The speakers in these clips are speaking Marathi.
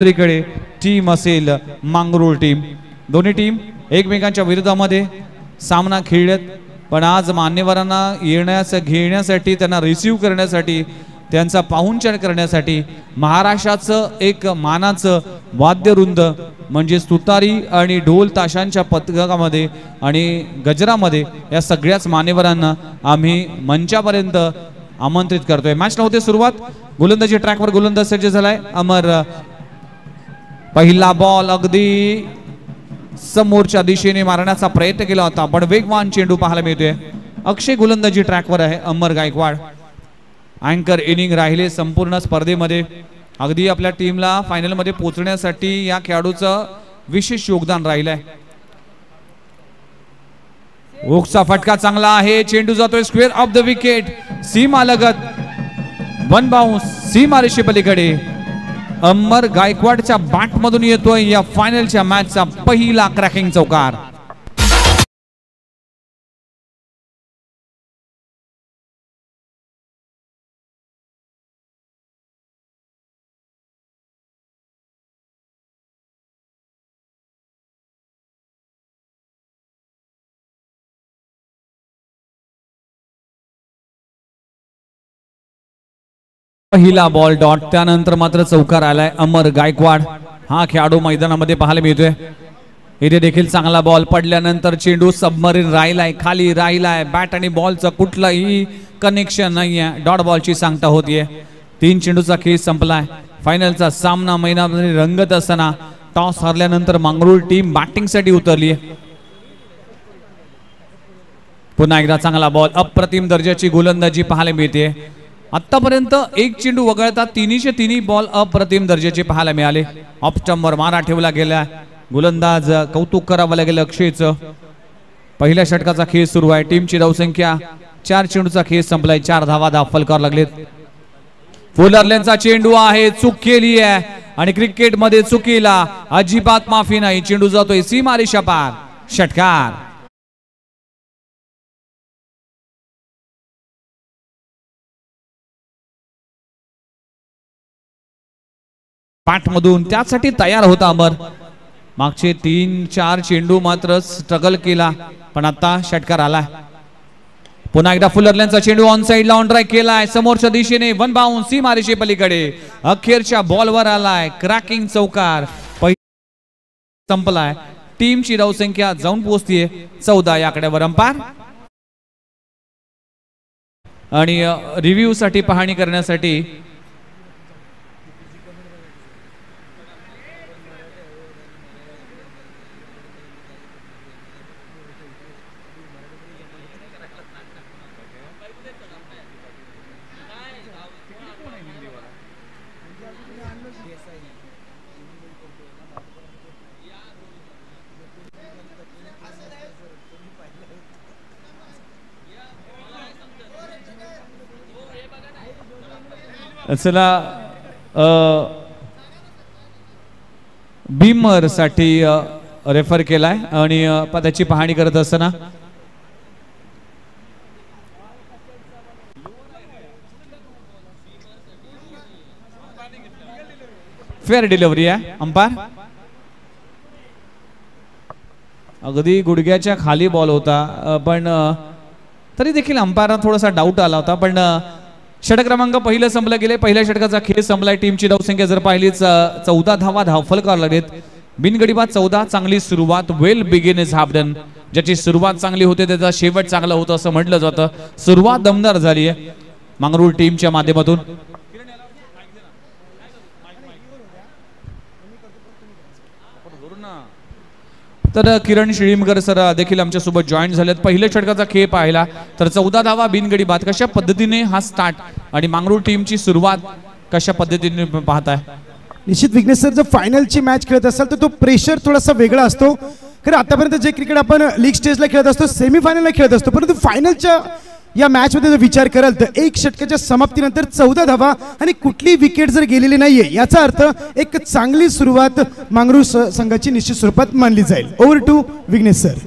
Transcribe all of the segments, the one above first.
दुसरीकडे टीम असेल मांगरूळ टीम. दोन्ही टीम एकमेकांच्या विरोधामध्ये सामना खेळत, पण आज मान्यवरांना घेण्यासाठी त्यांना रिसीव्ह करण्यासाठी त्यांचा पाहुणचार करण्यासाठी महाराष्ट्राचं एक मानाचं वाद्यवृंद म्हणजे तुतारी आणि ढोल ताशांच्या पथकामध्ये आणि गजरामध्ये या सगळ्याच मान्यवरांना आम्ही मंचापर्यंत आमंत्रित करतोय. मॅचला होते सुरुवात. गोलंदाजी ट्रॅकवर गोलंदाज सज्ज झालाय अमर. पहिला बॉल अगदी समोरच्या दिशेने मारण्याचा प्रयत्न केला होता, पण वेगवान चेंडू पाहायला मिळतोय. अक्षय गोलंदाजी ट्रॅकवर आहे. अमर गायकवाड अँकर इनिंग राहिले संपूर्ण स्पर्धेमध्ये. अगदी आपल्या टीमला फायनल मध्ये पोहोचण्यासाठी या खेळाडूचं विशेष योगदान राहिलंय. ओक्सचा फटका चांगला आहे. चेंडू जातोय स्क्वेअर ऑफ द विकेट. सीमा लगत वन बाउन्स सीमा रेषे पलीकडे. अमर गायकवाडच्या बॅट मधून येतोय या फायनलच्या मॅचचा पहिला क्रॅकिंग चौकार. पहिला बॉल डॉट. त्यानंतर मात्र चौकार आलाय. अमर गायकवाड हा खेळाडू मैदानामध्ये पाहायला मिळतोय. इथे देखील चांगला बॉल पडल्यानंतर चेंडू सबमरीन राहिलाय, खाली राहिलाय. बॅट आणि बॉलचं कुठलंही कनेक्शन नाहीये. डॉट बॉलची सांगता होतीये. 3 चेंडूचा खेळ संपलाय. फायनलचा सामना मैदानामध्ये रंगत असताना टॉस हरल्यानंतर मांगरूळ टीम बॅटिंगसाठी उतरली. पुन्हा एकदा चांगला बॉल. अप्रतिम दर्जाची गोलंदाजी पाहायला मिळते. आतापर्यंत एक चेंडू वगळता तिन्ही बॉल अप्रतिम दर्जाचे पाहायला मिळाले. ऑफ स्टंपवर मारा ठेवला गेला. गोलंदाज कौतुक करावं लागेल अक्षयचं. पहिल्या षटकाचा खेळ सुरू आहे. टीमची धावसंख्या 4 चेंडूचा खेळ संपलाय. 4 धावा दाखल करावं लागलेत. फुलरलेनचा चेंडू आहे. चूक केली आहे आणि क्रिकेट मध्ये चुकीला अजिबात माफी नाही. चेंडू जातोय सीमारेषा पार. षटकार. पाठमधून त्यासाठी तयार होता अमर. मागचे 3-4 चेंडू मात्र स्ट्रगल केला, पण आता षटकार आला. पुन्हा एकदा फुलरलेनचा चेंडू ऑन साइडला ऑन ड्राईव्ह केलाय. समोरच्या दिशेने वन बाउन्स सीमारेषे पलीकडे. अखेरच्या बॉलवर आलाय क्रॅकिंग चौकार. संपलाय. टीमची धावसंख्या जाऊन पोहोचतीये 14 या आकड्यावर. अंपायर आणि रिव्ह्यू साठी पाहणी करण्यासाठी चला बीमर साठी रेफर केलाय आणि त्याची पाहणी करत असताना फेअर डिलिव्हरी आहे. अंपायर अगदी गुडघ्याच्या खाली बॉल होता, पण तरी देखील अंपायरला थोडासा डाऊट आला होता. पण षटक क्रमांक पहिलं संपलं गेले. पहिल्या षटकाचा खेळ संपलाय. टीमची धावसंख्या जर पाहिलीच 14 धावा धावफल करायला लागलेत. बिनगडीबाद 14. चांगली सुरुवात. वेल बिगिन इज हाफ डन. ज्याची सुरुवात चांगली होते त्याचा शेवट चांगला होतो असं म्हटलं जातं. सुरुवात दमदार झाली आहे मांगरूळ टीमच्या माध्यमातून. तर किरण शिळीमकर सर देखील आमच्या सोबत जॉईन झालेत. पहिल्या षटकाचा खेळ पाहिला तर 14 धावा बिनगडी बाद. कशा पद्धतीने हा स्टार्ट आणि मांगरूळ टीमची सुरुवात कशा पद्धतीने पाहताय? निश्चित विघ्नेश सर, जर फायनलची मॅच खेळत असाल तर तो प्रेशर थोडासा वेगळा असतो. खरं आतापर्यंत जे क्रिकेट आपण लीग स्टेजला खेळत असतो, सेमीफायनलला खेळत असतो, परंतु फायनलच्या या मॅच मध्ये जर विचार कराल तर एक षटकाच्या समाप्तीनंतर 14 धावा आणि कुठली विकेट जर गेलेली नाहीये याचा अर्थ एक चांगली सुरुवात मांगरूळ संघाची निश्चित स्वरूपात मानली जाईल. Over to Vighnesh sir.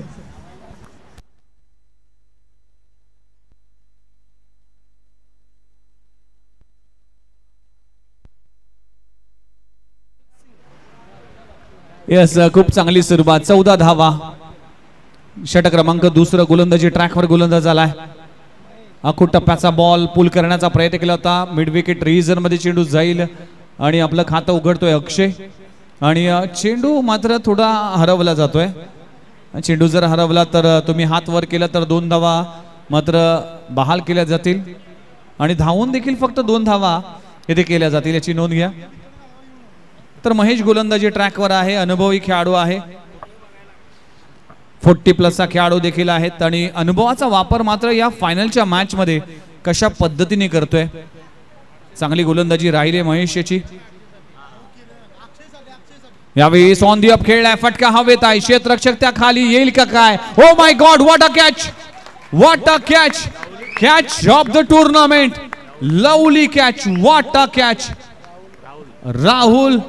Yes, खूप चांगली सुरुवात, 14 धावा. षटक क्रमांक दुसरं गोलंदाजी ट्रॅकवर गोलंदाज झालाय. आखूड टप्प्याचा बॉल पुल करण्याचा प्रयत्न केला होता. मिड विकेट रिजन मध्ये चेंडू जाईल आणि आपलं खातं उघडतोय अक्षय. आणि चेंडू मात्र थोडा हरवला जातोय. चेंडू जर हरवला तर तुम्ही हात वर केला तर 2 धावा मात्र बहाल केल्या जातील आणि धावून देखील फक्त 2 धावा इथे केल्या जातील, याची नोंद घ्या. तर महेश गोलंदाजी ट्रॅकवर आहे, अनुभवी खेळाडू आहे, 40+ खेळाडू देखील आहेत आणि अनुभवाचा वापर मात्र या फायनलच्या मॅच मध्ये कशा पद्धतीने करतोय. चांगली गोलंदाजी राहिली महेश याची. यावेळी ऑन दी अप खेळलाय, फटका हवेत आहे, क्षेत्ररक्षक त्या खाली येईल का काय. Oh my god, what a catch, what a catch, catch of the tournament, lovely catch, what a catch. Rahul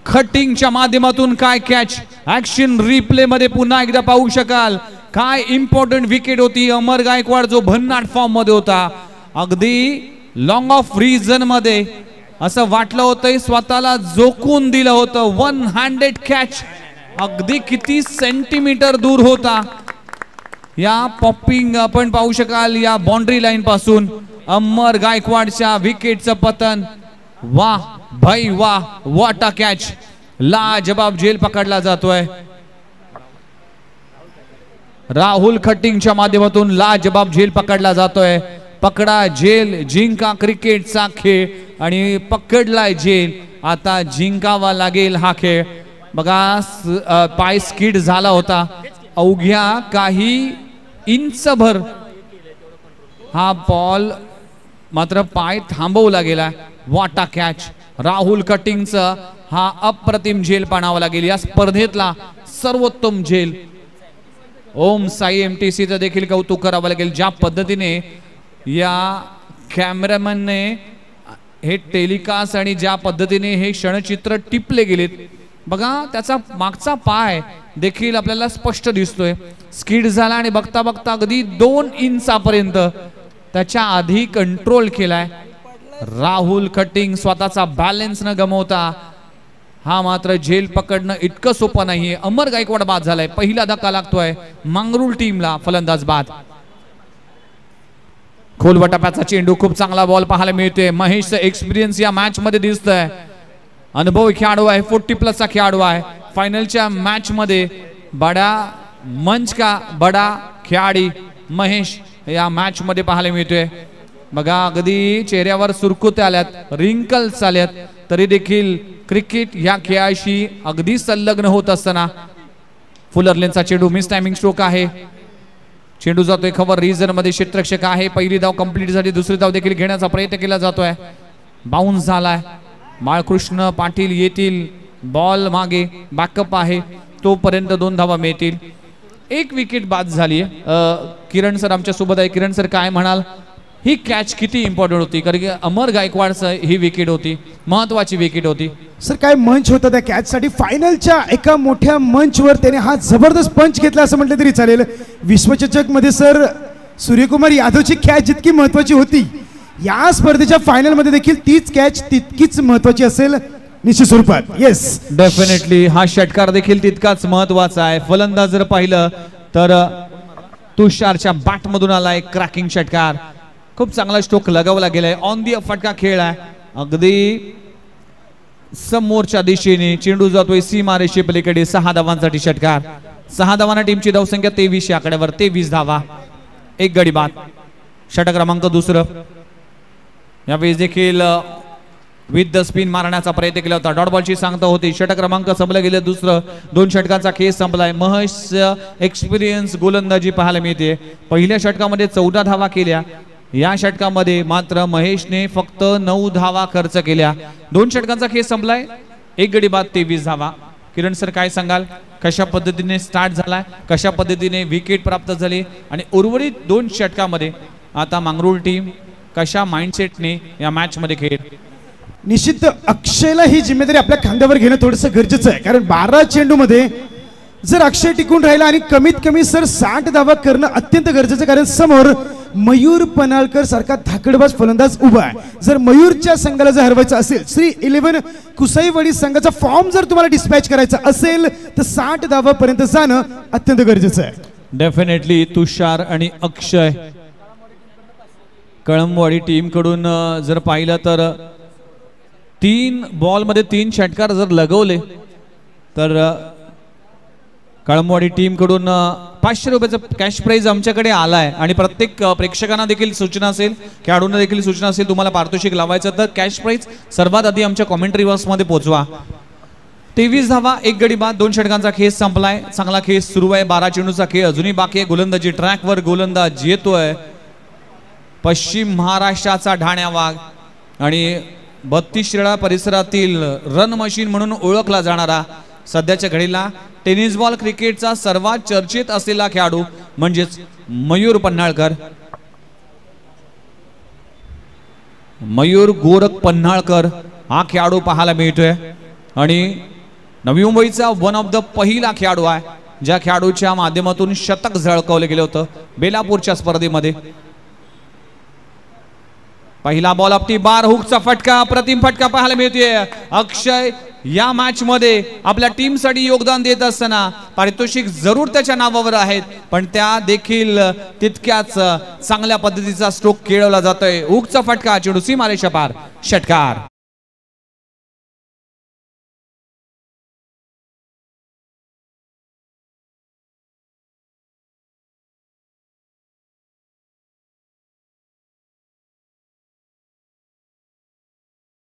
खटिंगच्या माध्यमातून काय कॅच. ऍक्शन रिप्ले मध्ये पुन्हा एकदा पाहू शकाल. काय इम्पॉर्टंट विकेट होती. अमर गायकवाड जो भन्नाट फॉर्म मध्ये होता, अगदी लॉंग ऑफ रिजन मध्ये असं वाटलं होतं स्वतःला जोखून दिलं होतं. 1 हँडेड कॅच, अगदी किती सेंटीमीटर दूर होता. या पॉपिंग आपण पाहू शकाल या बाउंड्री लाईन पासून अमर गायकवाडच्या विकेटचं पतन. वाह भाई वाह, व्हॉट अ कॅच. लाजबाब झेल पकडला जातोय. राहुल खटिंगच्या माध्यमातून लाजबाब झेल पकडला जातोय. पकडा झेल, जिंका क्रिकेटचा खेळ आणि पकडलाय झेल, आता जिंकावा लागेल हा खेळ. बघा पाय स्किड झाला होता, अवघ्या काही इंचभर हा बॉल मात्र पाय थांबवला गेला. What a catch. राहुल कटिंगचा हा अप्रतिम झेल पाणावा लागेल, या स्पर्धेतला सर्वोत्तम झेल. ओम साई MTCचं देखील कौतुक करावं लागेल, ज्या पद्धतीने या कॅमेरामॅनने हे टेलिकास्ट आणि ज्या पद्धतीने हे क्षणचित्र टिपले गेलेत. बघा त्याचा मागचा पाय देखील आपल्याला स्पष्ट दिसतोय, स्किड झाला आणि बघता बघता अगदी 2 इंचापर्यंत त्याच्या आधी कंट्रोल केलाय. राहुल कटिंग स्वतःचा बॅलन्स न गमवता हा मात्र झेल पकडणं इतकं सोपं नाहीये. अमर गायकवाड बाद झालाय, पहिला धक्का लागतोय मंगरुळ टीमला, फलंदाज बाद. खोलवा टप्प्याचा चेंडू, खूप चांगला बॉल पाहायला मिळतोय. महेशचा एक्सपिरियन्स या मॅच मध्ये दिसतोय. अनुभवी खेळाडू आहे, 40+ खेळाडू आहे. फायनलच्या मॅच मध्ये बडा मंच का बडा खिलाडी महेश या मॅच मध्ये पाहायला मिळतोय. बघा अगदी चेहऱ्यावर सुरकुत्या आल्यात, रिंकल्स आल्यात, तरी देखील क्रिकेट या खेळाशी अगदी संलग्न होत असताना फुलरलेनचा चेंडू, मिस टायमिंग स्ट्रोक आहे. चेंडू जातोय खबर रिजन मध्ये, क्षेत्ररक्षक आहे. पहिली धाव कंप्लीट झाली, दुसरी धाव देखील घेण्याचा प्रयत्न केला जातोय. बाउन्स झालाय. बाळकृष्ण पाटील येतील, बॉल मागे बॅकअप आहे, तोपर्यंत 2 धावा मिळतील. 1 विकेट बाद झाली. किरण सर आमच्या सोबत आहे. किरण सर काय म्हणाल, ही कॅच किती इम्पॉर्टंट होती, कारण की अमर गायकवाडचं ही विकेट होती, महत्वाची विकेट होती. सर काय मंच होता त्या कॅच साठी. फायनलच्या एका मोठ्या मंचवर त्याने हा जबरदस्त पंच घेतला असं म्हटलं तरी चालेल. विश्वचषक मध्ये सर सूर्यकुमार यादवची कॅच जितकी महत्वाची होती, या स्पर्धेच्या फायनल मध्ये देखील तीच कॅच तितकीच महत्वाची असेल निश्चित स्वरूपात. येस डेफिनेटली हा षटकार देखील तितकाच महत्वाचा आहे. फलंदाज जर पाहिलं तर तुषारच्या बॅट मधून आलाय क्रॅकिंग षटकार, खूप चांगला स्ट्रोक लगावला गेलाय. ऑन दी फटका खेळ आहे, अगदी समोरच्या दिशेने चेंडू जातोय सीमारेषे पलीकडे. 6 धावांसाठी षटकार. 6 धावांना टीमची धावसंख्या 23 आकड्यावर, 23 धावा, 1 गडी बाद. षटक क्रमांक दुसरं. यावेळी देखील विथ द स्पिन मारण्याचा प्रयत्न केला होता, डॉट बॉलची सांगता होती. षटक क्रमांक संपलं गेलं दुसरं. 2 षटकांचा खेळ संपलाय. महेश एक्सपिरियन्स गोलंदाजी पाहायला मिळते. पहिल्या षटकामध्ये 14 धावा केल्या, या षटकामध्ये मात्र महेशने फक्त 9 धावा खर्च केल्या. 2 षटकांचा खेळ संपलाय, 1 गडी बाद, 23 धावा. किरण सर काय सांगाल, कशा पद्धतीने स्टार्ट झालाय, कशा पद्धतीने विकेट प्राप्त झाली आणि उर्वरित 2 षटकामध्ये आता मंगरुळ टीम कशा माइंडसेटने या मॅच मध्ये खेळ. निश्चित अक्षयला ही जिम्मेदारी आपल्या खांद्यावर घेणं थोडंसं गरजेचं आहे, कारण 12 चेंडू मध्ये जर अक्षय टिकून राहिला आणि कमीत कमी सर 60 धावा करणं अत्यंत गरजेचं, कारण समोर मयूर पन्हाळकर सारखा धाकडबाज फलंदाज उभा आहे. जर मयूरच्या संघाला जर हरवायचं असेल, श्री 11 कुसाईवाडी संघाचा फॉर्म जर तुम्हाला डिस्पॅच करायचा असेल तर 60 धावापर्यंत जाणं अत्यंत गरजेचं आहे. डेफिनेटली तुषार आणि अक्षय कळमवाडी टीम कडून जर पाहिलं तर 3 बॉल मध्ये 3 षटकार जर लगवले तर कळमवाडी टीम कडून 500 रुपयाचं कॅश प्राइज आमच्याकडे आलाय. आणि प्रत्येक प्रेक्षकांना देखील सूचना असेल, खेळाडूंना देखील सूचना असेल, तुम्हाला पारितोषिक लावायचं तर कॅश प्राइज सर्वात आधी आमच्या कॉमेंट्री बॉक्स मध्ये पोहोचवा. 23 धावा, 1 गडी बाद, 2 षटकांचा खेळ संपलाय. चांगला खेळ सुरू आहे. 12 चेंडूचा खेळ अजूनही बाकी आहे. गोलंदाजी ट्रॅकवर गोलंदाज येतोय पश्चिम महाराष्ट्राचा ढाण्या वाघ आणि 32 शिराळा परिसरातील रन मशीन म्हणून ओळखला जाणारा सध्याच्या घडीला टेनिस बॉल क्रिकेटचा सर्वात चर्चेत असलेला खेळाडू म्हणजेच मयूर पन्हाळकर. मयूर गोरख पन्हाळकर हा खेळाडू पाहायला मिळतोय आणि नवी मुंबईचा वन ऑफ द पहिला खेळाडू आहे ज्या खेळाडूच्या माध्यमातून शतक झळकवलं गेलं होतं बेलापूरच्या स्पर्धेमध्ये. पहिला बॉल अपटी बार, हुकचा फटका, अप्रतिम फटका पाहायला मिळतोय. अक्षय या मॅच मध्ये आपल्या टीम साठी योगदान देत असताना पारितोषिक जरूर त्याच्या नावावर आहेत, पण त्या देखील तितक्याच चांगल्या पद्धतीचा स्ट्रोक खेळवला जातोय. हुकचा फटका, चेंडू सीमारेषा पार, षटकार.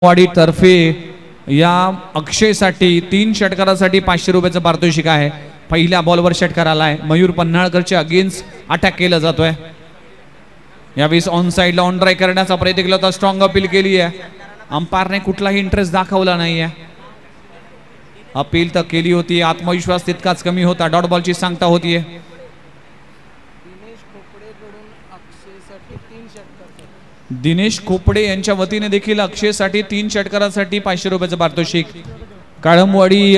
वाडी तर्फे या अक्षयसाठी 3 षटकारासाठी 500 रुपयाचं पारितोषिक आहे. पहिल्या बॉलवर षटकार आलाय. मयूर पन्हाळकरच्या अगेन्स्ट अटॅक केला जातोय. यावेळेस ऑन साइडला ऑन ड्राय करण्याचा प्रयत्न केला होता, स्ट्रॉंग अपील केली आहे. अंपायरने कुठलाही इंटरेस्ट दाखवला नाहीये. अपील तर केली होती, आत्मविश्वास तितकाच कमी होता. डॉट बॉलची सांगता होतीये. दिनेश खोपडे यांच्या वतीने देखील अक्षयसाठी 3 षटकारासाठी 500 रुपयाचं पारितोषिक. काळमवाडी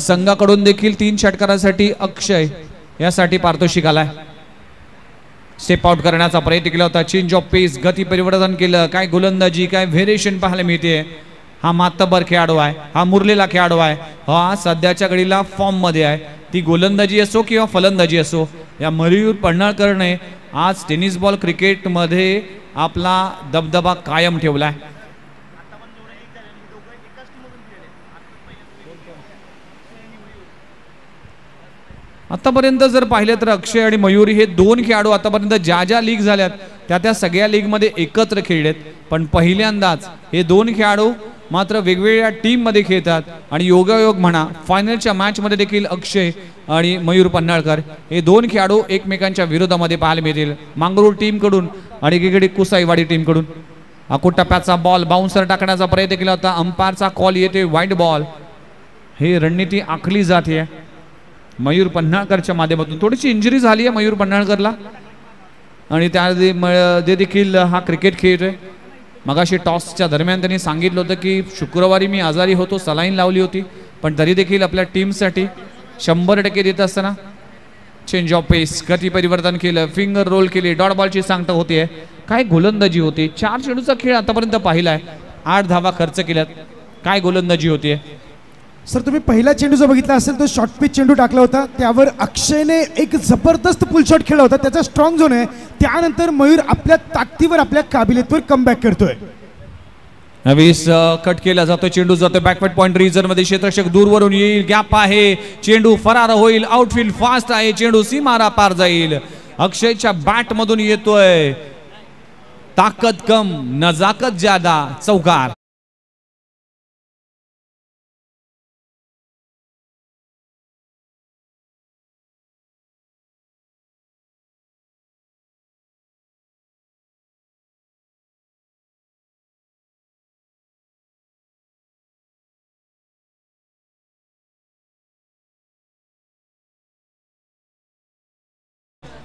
संघाकडून देखील 3 षटकारासाठी अक्षय यासाठी पारितोषिक आलाय. स्टेप आउट करण्याचा प्रयत्न केला होता, चेंज ऑफ पेस, गती परिवर्तन केलं. काय गोलंदाजी, काय व्हेरिएशन पाहायला मिळते. हा मातबर खेळाडू आहे, हा मुरलेला खेळाडू आहे, हा सध्याच्या घडीला फॉर्म मध्ये आहे. ती गोलंदाजी असो किंवा फलंदाजी असो, या मयूर पन्हाळकरने आज टेनिस बॉल क्रिकेट मध्ये आपला दबदबा कायम ठेवलाय. आतापर्यंत जर पाहिलं तर अक्षय आणि मयूरी हे 2 खेळाडू आतापर्यंत ज्या लीग झाल्यात त्या सगळ्या लीग मध्ये एकत्र खेळलेत, पण पहिल्यांदाच हे 2 खेळाडू मात्र वेगवेगळ्या टीम मध्ये खेळतात. आणि योगायोग म्हणा, फायनलच्या मॅच मध्ये देखील अक्षय आणि मयूर पन्हाळकर हे 2 खेळाडू एकमेकांच्या विरोधामध्ये पाहायला मिळतील. मांगरूळ टीम कडून आणि एकीकडे कुसाईवाडी टीम कडून. अकूट टप्प्याचा बॉल बाउन्सर टाकण्याचा प्रयत्न केला होता, अंपायरचा कॉल येते वाईट बॉल. हे रणनीती आखली जाते मयूर पन्हाळकरच्या माध्यमातून. थोडीशी इंजुरी झाली आहे मयूर पन्हाळकरला आणि त्या देखील हा क्रिकेट खेळतोय. मगाशी टॉसच्या दरम्यान त्यांनी सांगितलं होतं की शुक्रवारी मी आजारी होतो, सलाईन लावली होती, पण तरी देखील आपल्या टीमसाठी 100% देत असताना चेंज ऑफ पेस, गती परिवर्तन केलं, फिंगर रोल केली, डॉट बॉलची सांगता होते. काय गोलंदाजी होती. 4 चेंडूचा खेळ आतापर्यंत पाहिलाय, 8 धावा खर्च केल्यात. काय गोलंदाजी होती. सर तुम्ही पहिला चेंडू जो बघितला असेल तो शॉर्ट पिच चेंडू टाकला होता, त्यावर अक्षयने एक जबरदस्त पुल शॉट खेळला होता, त्याचा स्ट्रॉंग झोन आहे. त्यानंतर मयूर आपल्या ताकदीवर, आपल्या काबिलियतवर कमबॅक करतोय. नवीस कट केला जातो, चेंडू जातो बॅकवर्ड पॉइंट रिजन मध्ये, क्षेत्ररक्षक दूरवरून येईल, गॅप आहे, चेंडू फरार होईल, आउटफील्ड फास्ट आहे, चेंडू सीमारा पार जाईल. अक्षयच्या बॅट मधून येतोय, ताकद कम नजाकत ज्यादा, चौकार.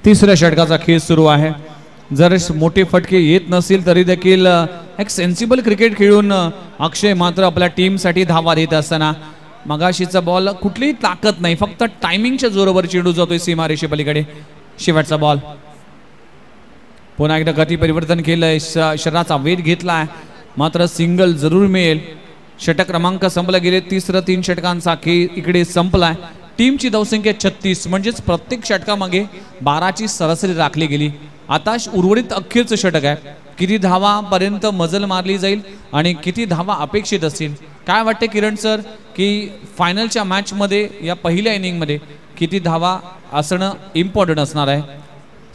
तिसऱ्या षटकाचा खेळ सुरू आहे. जर मोठे फटके येत नसतील तरी देखील एक सेन्सिबल क्रिकेट खेळून अक्षय मात्र आपल्या टीमसाठी धावा देत असताना मगाशीचा बॉल कुठलीही ताकद नाही, फक्त टायमिंगच्या जोरावर चेंडू जातोय सीमारेषे पलीकडे. शेवटचा बॉल पुन्हा एकदा गती परिवर्तन केलंय, शरीराचा वेध घेतलाय, मात्र सिंगल जरूर मिळेल. षटक क्रमांक संपला गेले. तिसरं 3 षटकांचा खेळ इकडे संपलाय. टीमची धावसंख्या 36 म्हणजेच प्रत्येक षटकामागे 12ची सरासरी राखली गेली. आता उर्वरित अखेरचं षटक आहे. किती धावापर्यंत मजल मारली जाईल आणि किती धावा अपेक्षित असतील. काय वाटते किरण सर की फायनलच्या मॅचमध्ये या पहिल्या इनिंगमध्ये किती धावा असणं इम्पॉर्टंट असणार आहे?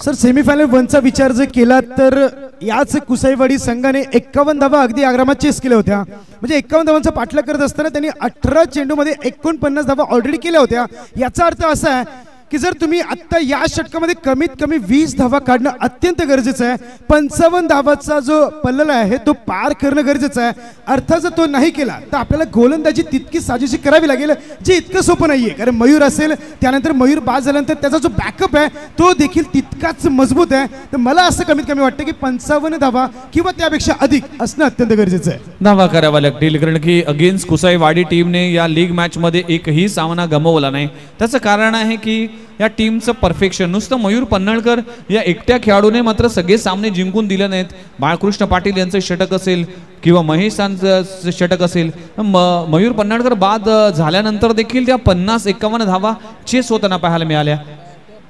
सर सेमीफायनल 1चा विचार जर केला तर याच कुसाईवाडी संघाने 51 धावा अगदी आग्रामात चेस केल्या होत्या. म्हणजे 51 धावांचा पाठलाग करत असताना त्यांनी 18 चेंडूमध्ये 49 धावा ऑलरेडी केल्या होत्या. याचा अर्थ असा आहे की जर तुम्ही आत्ता या षटकामध्ये कमीत कमी 20 धावा काढणं अत्यंत गरजेचं आहे. 55 धावाचा जो पल्ला आहे तो पार करणं गरजेचं आहे. अर्थात जर तो नाही केला तर आपल्याला गोलंदाजी तितकी साजेशी करावी लागेल, जे इतकं सोपं नाहीये. कारण मयूर असेल, त्यानंतर मयूर बाद झाल्यानंतर त्याचा जो बॅकअप आहे तो देखील तितकाच मजबूत आहे. तर मला असं कमीत कमी वाटतं की 55 धावा किंवा त्यापेक्षा अधिक असणं अत्यंत गरजेचं आहे. धावा करावा लागतील, कारण की अगेन्स्ट कुसाईवाडी टीमने या लीग मॅच मध्ये एकही सामना गमावला नाही. त्याचं कारण आहे की या टीमचं परफेक्शन. नुसतं मयूर पन्हाळकर या एकट्या खेळाडूने मात्र सगळे सामने जिंकून दिले नाहीत. बाळकृष्ण पाटील यांचं षटक असेल किंवा महेशांचं षटक असेल, मयूर पन्हाळकर बाद झाल्यानंतर देखील त्या 50-51 धावा चेस होताना पाहायला मिळाल्या.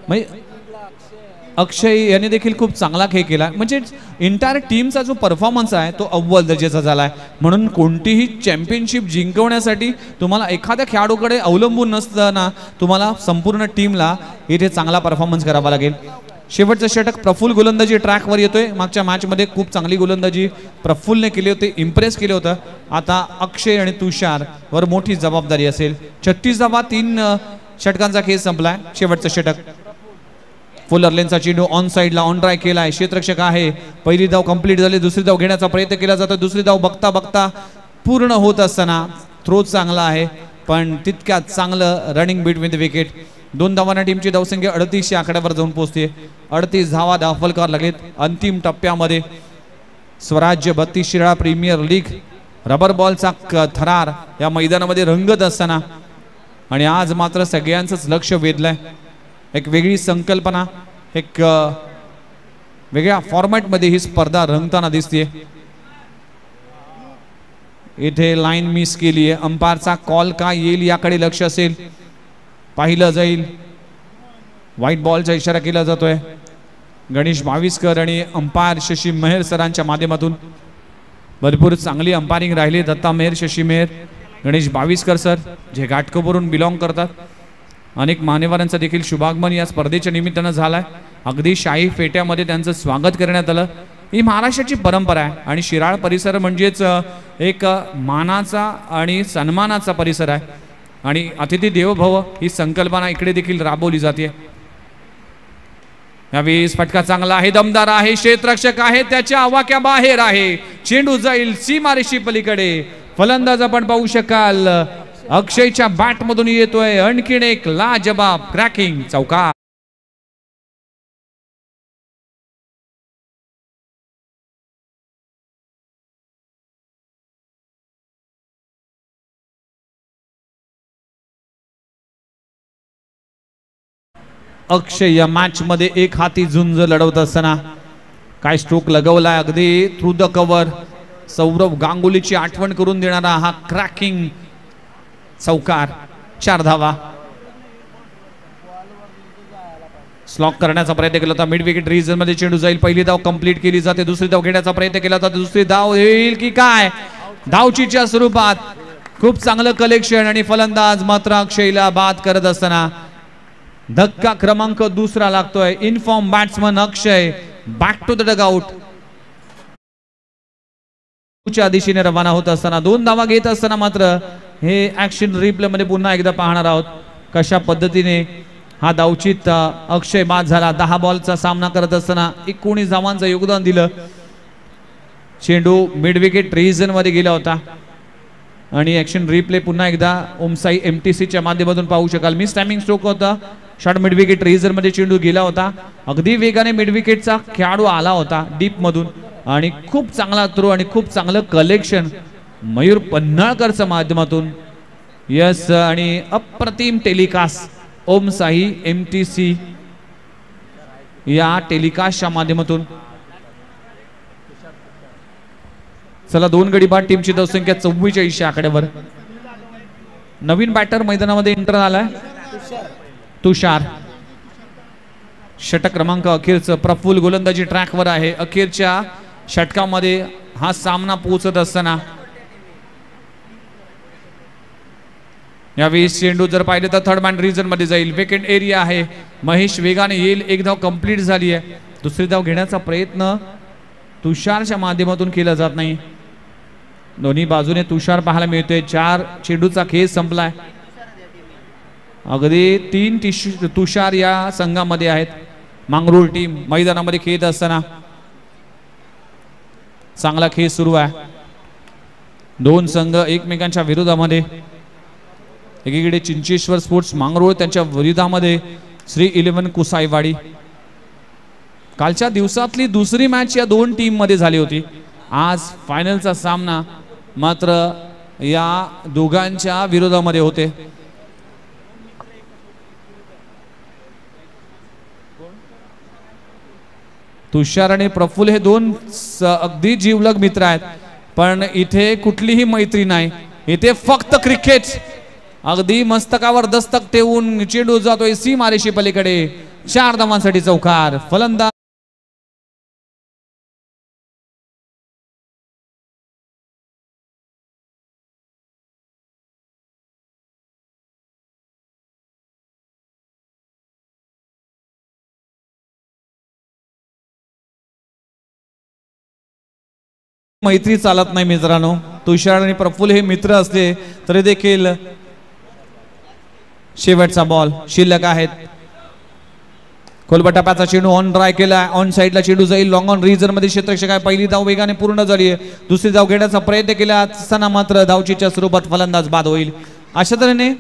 म्हणजे अक्षय याने देखील खूप चांगला खेळ केला. म्हणजे इंटायर टीमचा जो परफॉर्मन्स आहे तो अव्वल दर्जाचा झाला आहे. म्हणून कोणतीही चॅम्पियनशिप जिंकवण्यासाठी तुम्हाला एखाद्या खेळाडूकडे अवलंबून नसताना तुम्हाला संपूर्ण टीमला इथे चांगला परफॉर्मन्स करावा लागेल. शेवटचं षटक प्रफुल्ल गोलंदाजी ट्रॅकवर येतोय. मागच्या मॅचमध्ये खूप चांगली गोलंदाजी प्रफुल्लने केली होती, इम्प्रेस केलं होतं. आता अक्षय आणि तुषार वर मोठी जबाबदारी असेल. 36 धावा 3 षटकांचा खेळ संपलाय. शेवटचं षटक फुल अर्लेनचा चेंडू ऑन साइडला ऑन ट्राय केलाय. क्षेत्ररक्षक आहे. पहिली धाव कंप्लीट झाली. दुसरी धाव घेण्याचा प्रयत्न केला जातो. दुसरी धाव बघता बघता पूर्ण होत असताना थ्रो चांगला आहे, पण तितक्यात चांगलं रनिंग बिटवीन द विकेट. 2 धावांना टीमची धावसंख्या 38 आकड्यावर जाऊन पोहोचते. 38 धावा धावफलकार लगेच अंतिम टप्प्यामध्ये. स्वराज्य 32 शिराळा प्रीमियर लीग रबर बॉलचा थरार या मैदानामध्ये रंगत असताना आणि आज मात्र सगळ्यांचंच लक्ष वेधलंय. एक वेगळी संकल्पना, एक वेगळ्या फॉर्मॅटमध्ये ही स्पर्धा रंगताना दिसते. इथे लाईन मिस केली आहे. अंपायरचा कॉल का येईल याकडे लक्ष असेल, पाहिलं जाईल. व्हाईट बॉलचा इशारा केला जातोय. गणेश भाविस्कर आणि अंपायर शशी मेहर सरांच्या माध्यमातून भरपूर चांगली अंपायरिंग राहिली. दत्ता मेहर, शशी मेहर, गणेश भाविस्कर सर जे घाटकोपरून बिलॉंग करतात. अनेक मान्यवरांचं देखील शुभागमन या स्पर्धेच्या निमित्तानं झालाय. अगदी शाही फेट्यामध्ये त्यांचं स्वागत करण्यात आलं. ही महाराष्ट्राची परंपरा आहे आणि शिराळ परिसर म्हणजेच एक मानाचा आणि सन्मानाचा परिसर आहे आणि अतिथी देवो भव ही संकल्पना इकडे देखील राबवली जाते. यावेळी फटका चांगला आहे, दमदार आहे. क्षेत्ररक्षक आहे, त्याच्या आवाक्या बाहेर आहे. चेंडू जाईल सीमारेषी पलीकडे. फलंदाज आपण पाहू शकाल अक्षयच्या बॅट मधून येतोय आणखीन एक लाजबाब क्रॅकिंग चौकार. अक्षय या मॅच मध्ये एक हाती झुंज लढवत असताना काय स्ट्रोक लगवलाय अगदी थ्रू द कव्हर. सौरव गांगुलीची आठवण करून देणारा हा क्रॅकिंग चौकार. 4 धावा. स्लॉक करण्याचा प्रयत्न केला होता. मिड विकेट रिजन मध्ये चेंडू जाईल. पहिली धाव कंप्लीट केली जाते. दुसरी धाव घेण्याचा प्रयत्न केला जातो. दुसरी धाव येईल की काय? धावचीच्या स्वरूपात खूप चांगलं कलेक्शन आणि फलंदाज मात्र अक्षयला बाद करत असताना धक्का क्रमांक 2 लागतोय. In form batsman Akshay back to the dugout च्या दिशेने रवाना होत असताना 2 धावा घेत असताना मात्र हे ऍक्शन रिप्ले मध्ये पुन्हा एकदा पाहणार आहोत कशा पद्धतीने हा धावचीत अक्षय बाद झाला. 10 बॉलचा सामना करत असताना 19 धावांचं योगदान दिलं. चेंडू मिड विकेट रिजन मध्ये गेला होता आणि ऍक्शन रिप्ले पुन्हा एकदा ओमसाई MTCच्या माध्यमातून पाहू शकाल. मिस टायमिंग स्ट्रोक होता. शॉर्ट मिड विकेट रिजन मध्ये चेंडू गेला होता. अगदी वेगाने मिड विकेटचा खेळाडू आला होता डीप मधून आणि खूप चांगला थ्रो आणि खूप चांगलं कलेक्शन मयूर पन्हाळकरच्या माध्यमातून. यस आणि अप्रतिम टेलिकास्ट ओमसाई MTC या टेलिकास्टच्या माध्यमातून चला 2 गडी बाद, टीमची धावसंख्या 44 आकड्यावर. नवीन बॅटर मैदानामध्ये एंटर आलाय तुषार. षटक क्रमांक अखेरचं. प्रफुल्ल गोलंदाजी ट्रॅकवर आहे. अखेरच्या षटकामध्ये हा सामना पोहोचत असताना यावेळी चेंडू जर पाहिले तर थर्ड मॅन रिजन मध्ये जाईल. वेकेंट एरिया आहे. महेश वेगाने येईल. एक धाव कंप्लीट झाली आहे. दुसरी धाव घेण्याचा प्रयत्न तुषारच्या माध्यमातून केला जात नाही. दोन्ही बाजूने तुषार पाहायला मिळतोय. 4 चेंडूचा खेळ संपलाय. अगदी 3 तुषार या संघामध्ये आहेत. मांगरूळ टीम मैदानामध्ये खेळत असताना चांगला खेळ सुरू आहे. 2 संघ एकमेकांच्या विरोधामध्ये. एकीकडे चिंचेश्वर स्पोर्ट्स मांगरूळ, त्यांच्या विरोधामध्ये श्री 11 कुसाईवाडी. कालच्या दिवसातली दुसरी मॅच या 2 टीम मध्ये झाली होती. आज फायनलचा सामना मात्र या दोघांच्या विरोधामध्ये होते. तुषार आणि प्रफुल्ल हे 2 अगदी जीवलग मित्र आहेत. पण इथे कुठलीही मैत्री नाही. इथे फक्त क्रिकेट. अगदी मस्तकावर दस्तक ठेवून चेंडू जातोय सीमारेषे पलीकडे. 4 धावांसाठी चौकार. फलंदाज मैत्री चालत नाही मित्रांनो. तुषार आणि प्रफुल्ल हे मित्र असले तरी देखील शेवटचा बॉल शिल्लक आहेत. कोलबटाप्याचा चेंडू ऑन ड्राय केला. ऑन साइडला चेंडू जाईल. लॉंग ऑन रिजन मध्ये क्षेत्ररक्षक आहे. पहिली धाव वेगाने पूर्ण झाली आहे. दुसरी धाव घेण्याचा प्रयत्न केला असताना मात्र धावचीच्या स्वरूपात फलंदाज बाद होईल. अशा तऱ्हेने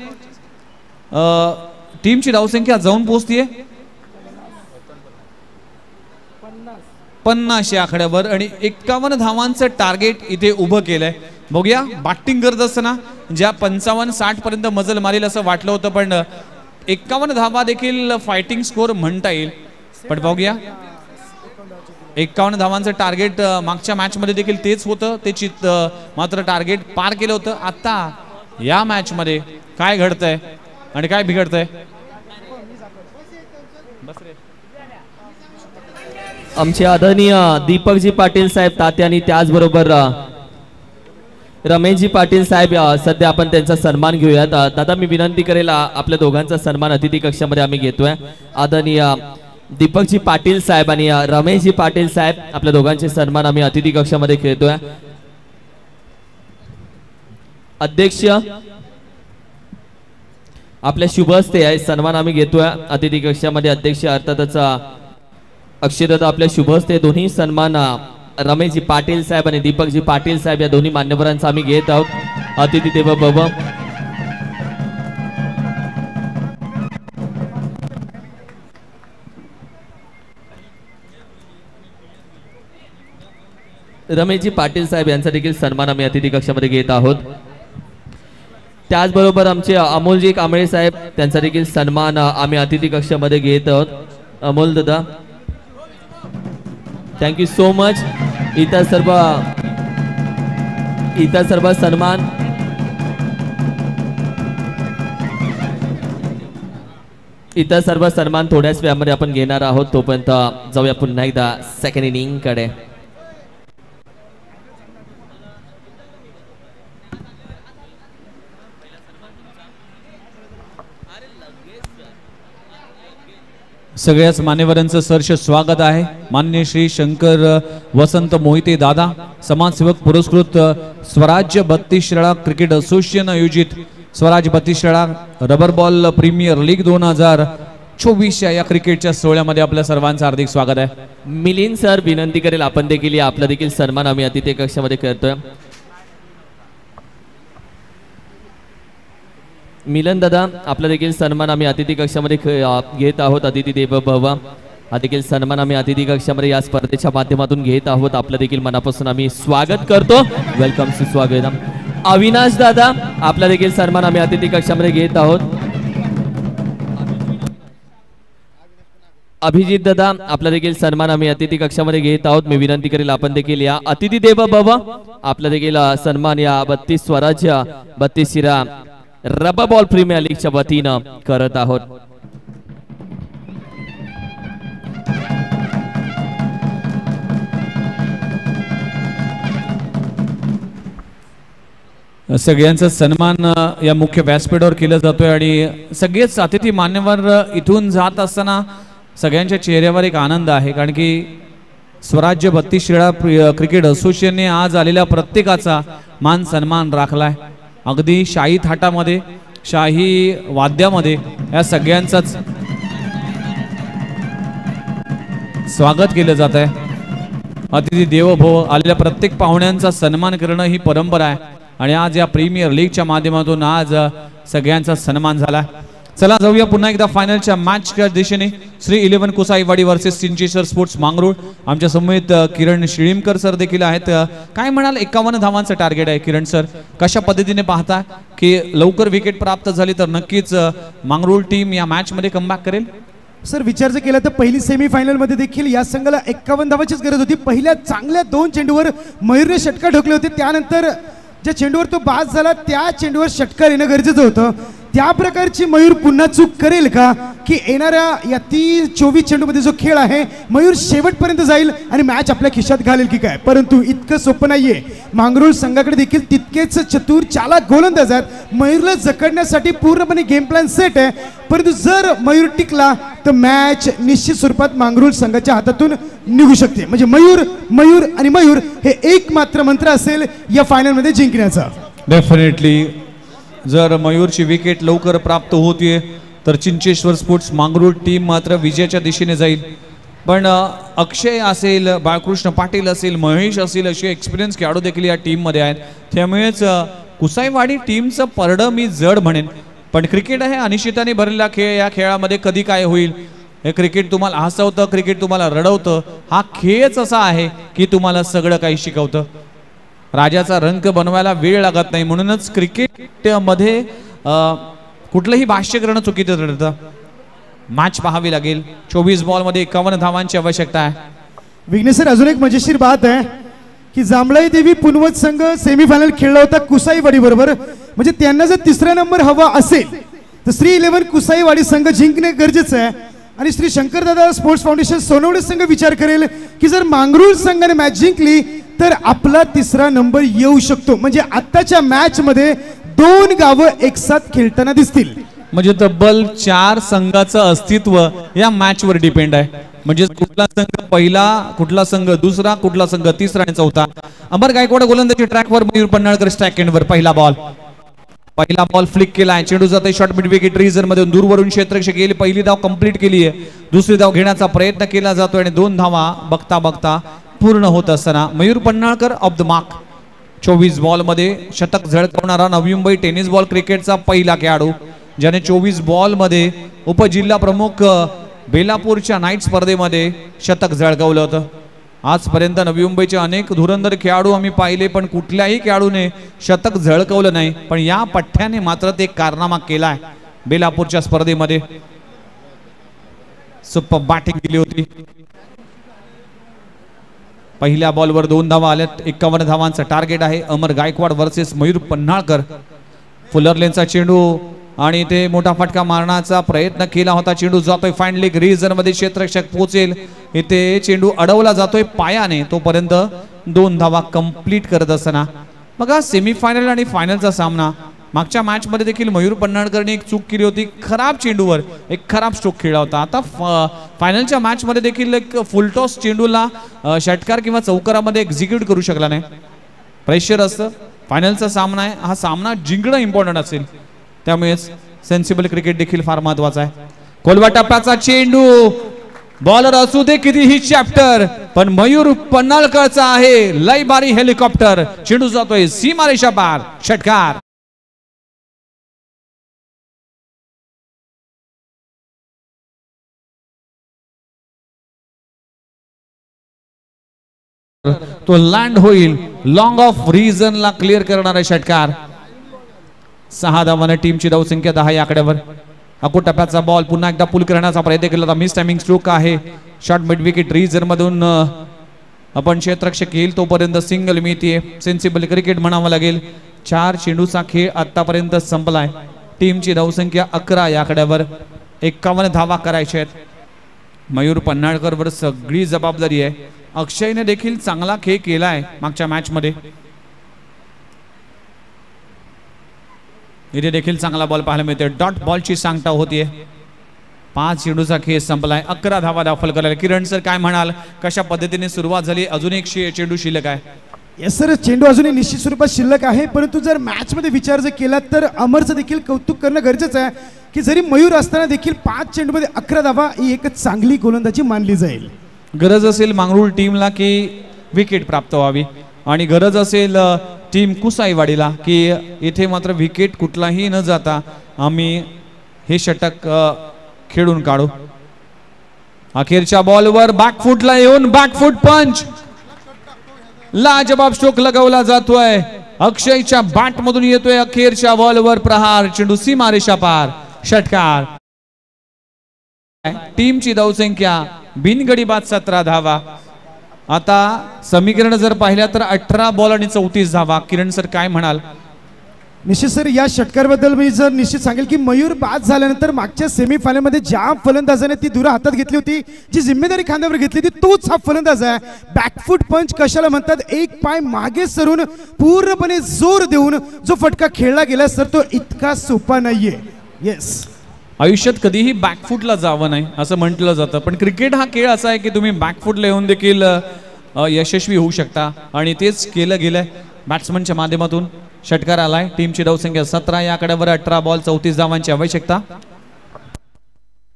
टीमची धावसंख्या जाऊन पोहोचतीये 50 या आकड्यावर आणि 51 धावांचं टार्गेट इथे उभं केलंय. बघूया बॅटिंग करत असताना ज्या 55-60 पर्यंत मजल मारेल असं वाटलं होतं, पण 51 धावा देखील फायटिंग स्कोर म्हणता येईल. पण बघूया 51 धावांचं टार्गेट मागच्या मॅच मध्ये देखील तेच होतं. ते मात्र टार्गेट पार केलं होतं. आता या मॅच मध्ये काय घडतंय आणि काय बिघडतंय? आमचे आदरणीय दीपकजी पाटील साहेब तात्यानी, त्याचबरोबर रमेशजी पाटील साहेब, सध्या आपण त्यांचा सन्मान घेऊयात. दादा मी विनंती करेल, आपल्या दोघांचा सन्मान अतिथी कक्षामध्ये आम्ही घेतोय. आदरणीय दीपकजी पाटील साहेब आणि रमेशजी पाटील साहेब, आपल्या दोघांचे सन्मान आम्ही अतिथी कक्षामध्ये घेतोय. अध्यक्ष आपल्या शुभ हस्ते आहे सन्मान आम्ही घेतोय अतिथी कक्षामध्ये. अध्यक्ष अर्थातच अक्षयदादा आपल्या शुभ हस्ते दोन्ही सन्मान रमेशजी पाटील साहेब आणि दीपकजी पाटील साहेब या दोन्ही मान्यवरांचा आम्ही घेत आहोत. अतिथी देवो भव. रमेशजी पाटील साहेब यांचा देखील सन्मान आम्ही अतिथी कक्षामध्ये घेत आहोत. त्याचबरोबर आमचे अमोलजी कांबळे साहेब, त्यांचा देखील सन्मान आम्ही अतिथी कक्षामध्ये घेत आहोत. अमोल दादा थँक्यू सो मच. इतर सर्व सन्मान थोड्याच वेळामध्ये आपण घेणार आहोत. तोपर्यंत जाऊया पुन्हा एकदा सेकंड इनिंग कडे. सगळ्याच मान्यवरांचं सहर्ष स्वागत आहे. मान्य श्री शंकर वसंत मोहिते दादा, समाजसेवक, पुरस्कृत स्वराज्य 32 शाळा क्रिकेट असोसिएशन आयोजित स्वराज 32 शाळा रबर बॉल प्रीमियर लीग 2024 या क्रिकेटच्या सोहळ्यामध्ये आपल्या सर्वांचं हार्दिक स्वागत आहे. मिलिंद सर विनंती करेल, आपण देखील आपला देखील सन्मान आम्ही अतिथी कक्षामध्ये करतोय. मिलन दादा आपला देखील सन्मान आम्ही अतिथी कक्षामध्ये घेत आहोत. अतिथी देव भव हा देखील सन्मान आम्ही अतिथी कक्षामध्ये या स्पर्धेच्या माध्यमातून घेत आहोत. आपलं देखील मनापासून आम्ही स्वागत करतो. वेलकम सुस्वागतम. अविनाश दादा आपला देखील सन्मान आम्ही अतिथी कक्षामध्ये घेत आहोत. अभिजित दादा आपला देखील सन्मान आम्ही अतिथी कक्षामध्ये घेत आहोत. मी विनंती करेल आपण देखील या अतिथी देव भव आपला देखील सन्मान या 32 स्वराज्य 32 शिरा रबर बॉल प्रीमियर लीगच्या वतीनं करत आहोत. सगळ्यांचा सन्मान या मुख्य व्यासपीठावर केला जातोय आणि सगळेच अतिथी मान्यवर इथून जात असताना सगळ्यांच्या चेहऱ्यावर एक आनंद आहे, कारण की स्वराज्य 32 शिराळा क्रिकेट असोसिएशनने आज आलेल्या प्रत्येकाचा मान सन्मान राखलाय. अगदी शाही थाटामध्ये शाही वाद्यामध्ये या सगळ्यांचंच स्वागत केलं जात आहे. अतिथी देवो भव आलेल्या प्रत्येक पाहुण्यांचा सन्मान करणं ही परंपरा आहे आणि आज या प्रीमियर लीगच्या माध्यमातून आज सगळ्यांचा सन्मान झाला. चला जाऊया पुन्हा एकदा फायनलच्या मॅचच्या दिशेने. Shri 11 Kusaiwadi versus Chincheshwar sports Mangrul. आमच्या समवेत किरण शिळीमकर सर देखील आहेत. काय म्हणाल, 51 धावांचं टार्गेट आहे किरण सर, कशा पद्धतीने पाहता की लवकर विकेट प्राप्त झाली तर नक्कीच मांगरूळ टीम या मॅच मध्ये कमबॅक करेल? सर विचार जर केला तर पहिली सेमीफायनल मध्ये देखील या संघाला 51 धावांचीच गरज होती. पहिल्या चांगल्या 2 चेंडूवर मयूरने षटकार ठोकले होते, त्यानंतर ज्या चेंडूवर तो बाद झाला त्या चेंडूवर षटकार येणं गरजेचं होतं. त्या प्रकारची मयूर पुन्हा चूक करेल का की येणाऱ्या या 24 चेंडूमध्ये जो खेळ आहे मयूर शेवटपर्यंत जाईल आणि मॅच आपल्या खिशात घालेल की काय? परंतु इतकं सोपं नाहीये. मांगरूळ संघाकडे देखील तितकेच चतुर चालाक गोलंदाज आहेत. मयूरला जकडण्यासाठी पूर्णपणे गेम प्लॅन सेट आहे, परंतु जर मयूर टिकला तर मॅच निश्चित स्वरूपात मांगरूळ संघाच्या हातातून निघू शकते. म्हणजे मयूर मयूर आणि मयूर हे एक मात्र मंत्र असेल या फायनलमध्ये जिंकण्याचा. डेफिनेटली जर मयूरची विकेट लवकर प्राप्त होतीये तर चिंचेश्वर स्पोर्ट्स मांगरूळ टीम मात्र विजयाच्या दिशेने जाईल. पण अक्षय असेल, बाळकृष्ण पाटील असेल, महेश असेल असे एक्सपिरियन्स खेळाडू देखील या टीममध्ये आहेत. त्यामुळेच कुसाईवाडी टीमचं परडं मी जड म्हणेन. पण क्रिकेट आहे अनिश्चितताने भरलेला खेळ. या खेळामध्ये कधी काय होईल, हे क्रिकेट तुम्हाला हसवतं, क्रिकेट तुम्हाला रडवतं. हा खेळच असा आहे की तुम्हाला सगळं काही शिकवतं. राजाचा रंग बनवायला वेळ लागत नाही, म्हणूनच क्रिकेट मध्ये कुठलंही भाष्य करणं चुकीचं ठरतं. मॅच पाहावी लागेल. 24 बॉल मध्ये 51 धावांची आवश्यकता आहे. विघ्नेश सर, अजून एक मजेशीर बात आहे की जांभळाई देवी पुनवत संघ सेमीफायनल खेळला होता कुसाईवाडी बरोबर. म्हणजे त्यांना जर 3रा नंबर हवा असेल तर श्री 11 कुसाईवाडी संघ जिंकणे गरजेचं आहे. आणि श्री शंकरदादा स्पोर्ट्स फाउंडेशन सोनवणे संघ विचार करेल की जर मांगरूळ संघाने मॅच जिंकली तर आपला 3रा नंबर येऊ शकतो. म्हणजे आत्ताच्या मॅच मध्ये 2 गावं एक साथ खेळताना दिसतील. म्हणजे तब्बल 4 संघाचं अस्तित्व या मॅच वर डिपेंड आहे. म्हणजे कुठला संघ पहिला, कुठला संघ दुसरा, कुठला संघ तिसरा आणि चौथा. अमर गायकवाड गोलंदाजी ट्रॅकवर, मयूर पन्हाळकर स्ट्राईक एंडवर. पहिला बॉल फ्लिक केलाय, चेंडू जाते शॉर्ट मिड विकेट रिझन मध्ये दूरवरून क्षेत्ररक्षक गेली. पहिली धाव कंप्लीट केली आहे, दुसरी धाव घेण्याचा प्रयत्न केला जातोय आणि 2 धावा बघता बघता पूर्ण होत असताना Mayur Panhalkar off the mark. 24 ball मध्ये शतक झळकवणारा नवी मुंबई टेनिस बॉल क्रिकेटचा पहिला खेळाडू, ज्याने 24 बॉल मध्ये उपजिल्हा प्रमुख बेलापूरच्या नाईट स्पर्धेमध्ये शतक झळकवलं होतं. आजपर्यंत नवी मुंबईचे अनेक धुरंधर खेळाडू आम्ही पाहिले, पण कुठल्याही खेळाडूने शतक झळकवलं नाही. पण या पठ्ठ्याने मात्र ते कारनामा केलाय. बेलापूरच्या स्पर्धेमध्ये सुपर बॅटिंग केली होती. पहिल्या बॉलवर 2 धावा आल्यात. 51 धावांचं टार्गेट आहे. अमर गायकवाड वर्सेस मयूर पन्हाळकर. फुलर लेनचा चेंडू आणि ते मोठा फटका मारण्याचा प्रयत्न केला होता. चेंडू जातोय फाईन लेग रिजन मध्ये, क्षेत्ररक्षक पोहोचेल इथे. चेंडू अडवला जातोय पायाने, तोपर्यंत 2 धावा कंप्लीट करत असताना मग हा सेमीफायनल आणि फायनलचा सामना. मागच्या मॅच मध्ये देखील मयूर पन्हाळकरने एक चूक केली होती, खराब चेंडूवर एक खराब स्ट्रोक खेळला होता. आता फायनलच्या मॅच मध्ये देखील एक फुलटॉस चेंडूला षटकार किंवा चौकारामध्ये एक्झिक्यूट करू शकला नाही. प्रेशर असतं. फायनलचा सामना आहे, हा सामना जिंकणं इम्पॉर्टंट असेल. त्यामुळेच सेन्सिबल क्रिकेट देखील फार महत्वाचा आहे. कोलवा टप्प्याचा चेंडू, बॉलर असू दे कितीही चॅप्टर, पण मयूर पन्हाळकरचा आहे लय बारी हेलिकॉप्टर. चेंडू जातोय सीमारेषा पार, षटकार. तो लँड होईल. लॉंग ऑफ रिजनला क्लिअर करणारा षटकार. 6 धावांनी टीमची धावसंख्या 10 या आकड्यावर. अको टप्प्याचा बॉल पुन्हा एकदा पुल करण्याचा प्रयत्न केला. मिस टायमिंग स्ट्रोक आहे. शॉर्ट मिड विकेट रिझर मधून आपण क्षेत्ररक्षक येईल तोपर्यंत सिंगल मिळते. सेन्सिबल क्रिकेट म्हणावं लागेल. 4 चेंडूचा खेळ आतापर्यंत संपलाय. टीमची धावसंख्या 11 या आकड्यावर 51 धावा करायच्या आहेत. मयूर पन्हाळकर वर सगळी जबाबदारी आहे. अक्षयने देखील चांगला खेळ केलाय मागच्या मॅच मध्ये. इथे देखील चांगला बॉल पाहायला मिळते. डॉट बॉलची सांगता होतीये. 5 चेंडूचा खेळ संपलाय. 11 धावा दाखल करायला. किरण सर काय म्हणाल, कशा पद्धतीने सुरुवात झाली? अजून एक चेंडू शिल्लक आहे. येस सर, चेंडू अजूनही निश्चित स्वरूपात शिल्लक आहे. परंतु जर मॅच मध्ये विचार जर केला तर अमरचं देखील कौतुक करणं गरजेचं आहे की जरी मयूर असताना देखील 5 चेंडूमध्ये 11 धावा ही एक चांगली गोलंदाजी मानली जाईल. गरज असेल मांगरूळ टीमला की विकेट प्राप्त व्हावी आणि गरज असेल टीम कुसाईवाडीला की इथे मात्र विकेट कुठलाही न जाता आम्ही हे षटक खेळून काढू. अखेरच्या बॉलवर बॅकफुटला येऊन बॅकफुट पंच, लाजबाब स्ट्रोक लगवला जातोय. अक्षयच्या बॅट मधून येतोय अखेरच्या बॉलवर प्रहार. चेंडू सीमारेषा पार. षटकार. टीमची धावसंख्या बिनगडी बाद 17 धावा. आता समीकरण जर पाहिल्या तर 18 बॉल आणि 34 धावा. किरण सर काय म्हणाल? निश्चित सर, या षटकाराबद्दल मी जर निश्चित सांगेल की मयूर बाद झाल्यानंतर मागच्या सेमीफायनल मध्ये ज्या फलंदाजाने ती धुरा हातात घेतली होती, जी जिम्मेदारी खांद्यावर घेतली होती, तोच हा फलंदाज आहे. बॅकफुट पंच कशाला म्हणतात? एक पाय मागे सरून पूर्णपणे जोर देऊन जो फटका खेळला गेला सर, तो इतका सोपा नाहीये. येस, आयुष्यात कधीही बॅकफुटला जावं नाही असं म्हटलं जातं, पण क्रिकेट हा खेळ असा आहे की तुम्ही बॅकफुटला येऊन देखील यशस्वी होऊ शकता आणि तेच केलं गेलंय बॅट्समनच्या माध्यमातून. षटकार आलाय. टीमची धावसंख्या 17 या आकड्यावर 18 बॉल 34 धावांची आवश्यकता.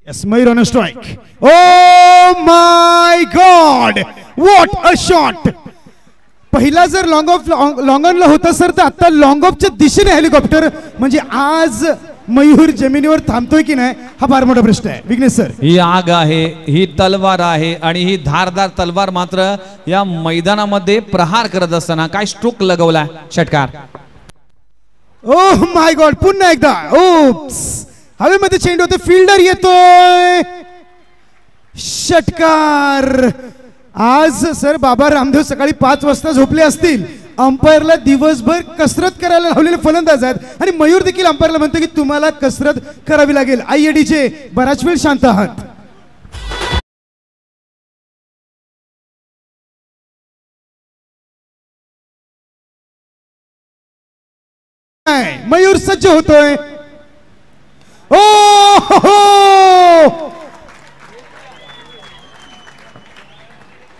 Yes, Mayur on a strike. Oh my God! What a shot! पहिला जर लॉंग ऑनला होता सर, तर आता लॉंग ऑफच्या दिशेने हेलिकॉप्टर. म्हणजे आज मयूर जमिनीवर थांबतोय की नाही हा फार मोठा प्रश्न आहे. विघ्नेश सर, ही आग आहे, ही तलवार आहे आणि ही धारदार तलवार मात्र या मैदानामध्ये प्रहार करत असताना काय स्ट्रोक लगवला. षटकार. ओह माय गॉड, पुन्हा एकदा ओप्स, हवेमध्ये चेंडू होते, फिल्डर येतोय. षटकार. आज सर बाबा रामदेव सकाळी 5 वाजता झोपले असतील. अंपायरला दिवसभर कसरत करायला लावलेले फलंदाज आहेत आणि मयूर देखील अंपायरला म्हणतो की तुम्हाला कसरत करावी लागेल. आयएडीचे बराच वेळ शांत आहात. मयूर सज्ज होतोय. ओ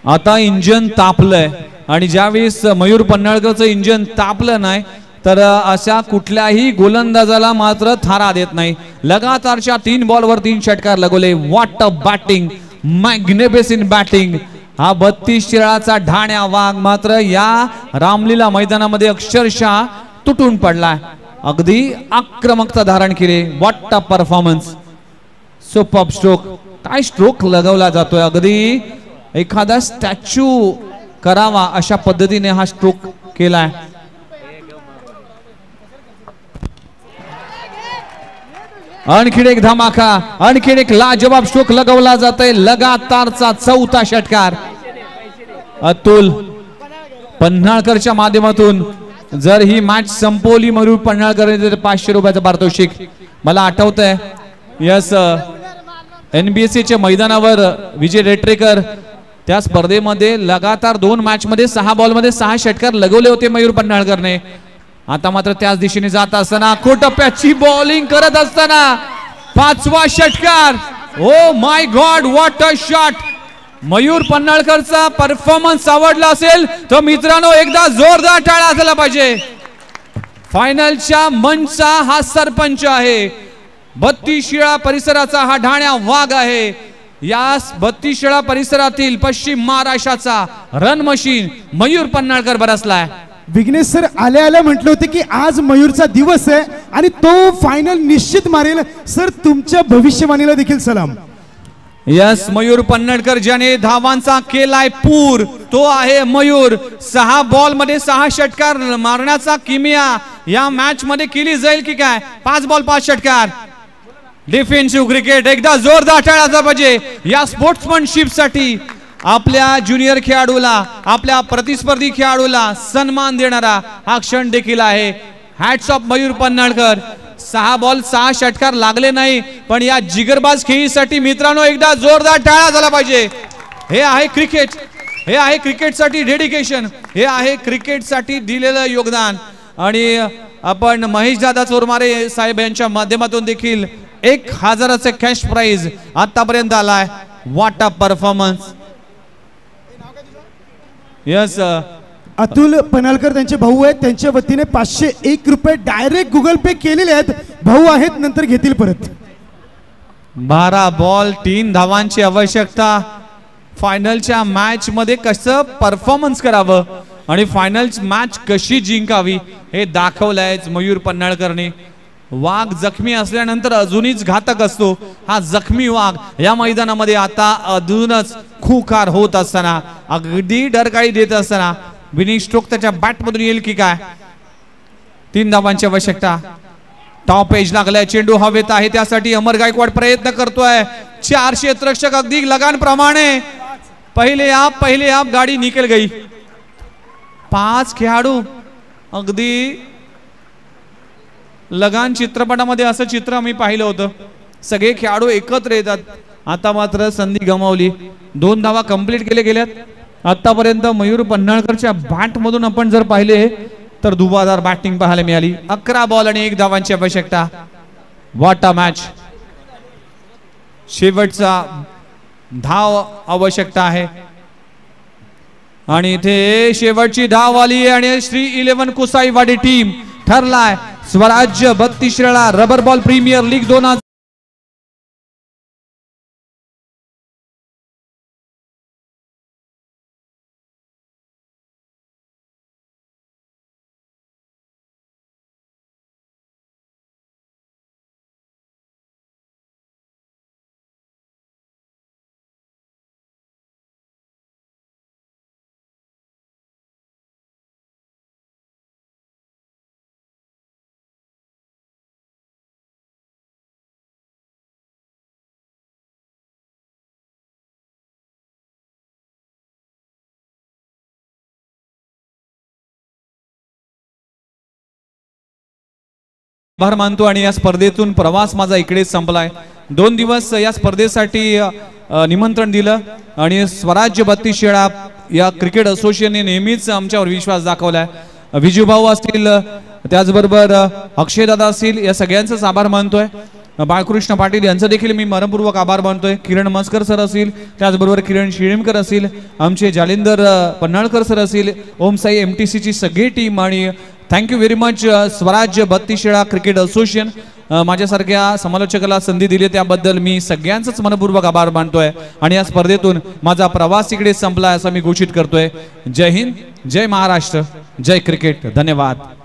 आता इंजन तापलंय आणि ज्यावेळेस मयूर पन्हाळकरचं इंजन तापलं नाही तर अशा कुठल्याही गोलंदाजाला मात्र थारा देत नाही. लगातारच्या 3 बॉलवर 3 षटकार लगवले. What a batting, magnificent batting. हा 32 खेळाचा ढाण्या वाघ मात्र या रामलीला मैदानामध्ये अक्षरशः तुटून पडलाय. अगदी आक्रमकता धारण केली. What a performance, superb stroke. काय स्ट्रोक लगवला जातोय. अगदी एखादा स्टॅच्यू करावा अशा पद्धतीने हा स्ट्रोक केलाय. आणखीन एक धमाका, आणखीन एक लाजवाब स्ट्रोक लगवला जातोय. लगातारचा 4था षटकार. अतुल पन्हाळकरच्या माध्यमातून जर ही मॅच संपवली मयूर पन्हाळकर 500 रुपयाचं पारितोषिक. मला आठवतंय यस NBSC च्या मैदानावर विजय रेटरेकर त्या स्पर्धेमध्ये लगातार 2 मॅच मध्ये 6 बॉल मध्ये 6 षटकार लगवले होते मयूर पन्हाळकरने. आता मात्र त्याच दिशेने जात असताना टप्प्याची बॉलिंग करत असताना 5वा षटकार. Oh my god, what a shot. Mayur पन्हाळकरचा परफॉर्मन्स आवडला असेल तर मित्रांनो एकदा जोरदार टाळ्या असायला पाहिजे. फायनलच्या मंचचा हा सरपंच आहे. 32 शिळा परिसराचा हा ढाण्या वाघ आहे. या 32 शिळा परिसरातील पश्चिम महाराष्ट्राचा रन मशीन मयूर पन्हाळकर बरसलाय. विघ्नेश सर आल्या आल्या म्हटलं होते की आज मयूरचा दिवस आहे आणि तो फायनल निश्चित मारेल. सर तुमच्या भविष्यवाणीला देखील सलाम. यस, मयूर पन्हाळकर ज्याने धावांचा केलाय पूर तो आहे मयूर. 6 बॉल मध्ये 6 षटकार मारण्याचा किमिया या मॅच मध्ये केली जाईल की काय? 5 बॉल 5 षटकार. डिफेन्सिव्ह क्रिकेट एकदा जोरदार टाळ्या पाहिजे या स्पोर्ट्समनशिप साठी. आपल्या ज्युनियर खेळाडूला आपल्या प्रतिस्पर्धी खेळाडूला सन्मान देणारा हा क्षण देखील आहे. Hats off Mayur Panhalkar. 6 ball 6 षटकार लागले नाही पण या जिगरबाज खेळीसाठी मित्रांनो एकदा जोरदार टाळ्या झाला पाहिजे. हे आहे क्रिकेट. हे आहे क्रिकेटसाठी डेडिकेशन. हे आहे क्रिकेटसाठी दिलेलं योगदान. आणि आपण महेश दादा चोरमारे साहेब यांच्या माध्यमातून देखील 1000चे कॅश प्राइज आतापर्यंत आलाय. What a performance. Yes Atul Panhalkar त्यांचे भाऊ आहेत. त्यांच्या वतीने 501 रुपये डायरेक्ट गुगल पे केलेले आहेत. भाऊ आहेत नंतर घेतील परत. 12 बॉल 3 धावांची आवश्यकता. फायनलच्या मॅच मध्ये कसं परफॉर्मन्स करावं आणि फायनल मॅच कशी जिंकावी हे दाखवलंय मयूर पन्हाळकरने. वाघ जखमी असल्यानंतर अजूनच घातक असतो. हा जखमी वाघ या मैदानामध्ये आता अजूनच खूखार होत असताना अगदी डरकाळी देत असताना विनिंग स्ट्रोक त्याच्या बॅट मधून येईल की काय. 3 धावांची आवश्यकता. टॉप एज लागलाय. चेंडू हवेत आहे त्यासाठी अमर गायकवाड प्रयत्न करतोय. 4 क्षेत्ररक्षक अगदी लगान प्रमाणे. पहिले आप गाडी निकल गई. 5 खेळाडू अगदी लगान चित्रपटामध्ये असं चित्र मी पाहिलं होतं. सगळे खेळाडू एकत्र येतात. आता मात्र संधी गमावली. 2 धावा कंप्लीट केले गेल्यात. आतापर्यंत मयूर पन्हाळकरच्या बॅट मधून आपण जर पाहिले तर दुबादार बॅटिंग पाहायला मिळाली. 11 बॉल आणि 1 धावांची आवश्यकता. What a match. शेवटचा धाव आवश्यकता आहे आणि इथे शेवटची धाव आली आणि श्री 11 कुसाईवाडी टीम ठरलाय स्वराज्य 32 रबर बॉल प्रीमियर लीग 2000. आभार मानतो आणि या स्पर्धेतून प्रवास माझा इकडेच संपलाय. 2 दिवस या स्पर्धेसाठी निमंत्रण दिलं आणि स्वराज्य 32 या क्रिकेट असोसिएशनने नेहमीच आमच्यावर विश्वास दाखवलाय. विजूभाऊ असतील त्याचबरोबर अक्षयदादा असतील या सगळ्यांचाच आभार मानतोय. बाळकृष्ण पाटील यांचा देखील मी मनपूर्वक आभार मानतोय. किरण मस्कर सर असतील त्याचबरोबर किरण शिळेमकर असतील आमचे जालिंदर पन्हाळकर सर असतील ओमसाई MTC ची सगळी टीम आणि थँक्यू व्हेरी मच स्वराज्य 32 क्रिकेट असोसिएशन. माझ्यासारख्या समालोचकाला संधी दिली त्याबद्दल मी सगळ्यांचाच मनपूर्वक आभार मानतोय आणि या स्पर्धेतून माझा प्रवास इकडे संपला असं मी घोषित करतोय. जय हिंद, जय महाराष्ट्र, जय क्रिकेट. धन्यवाद.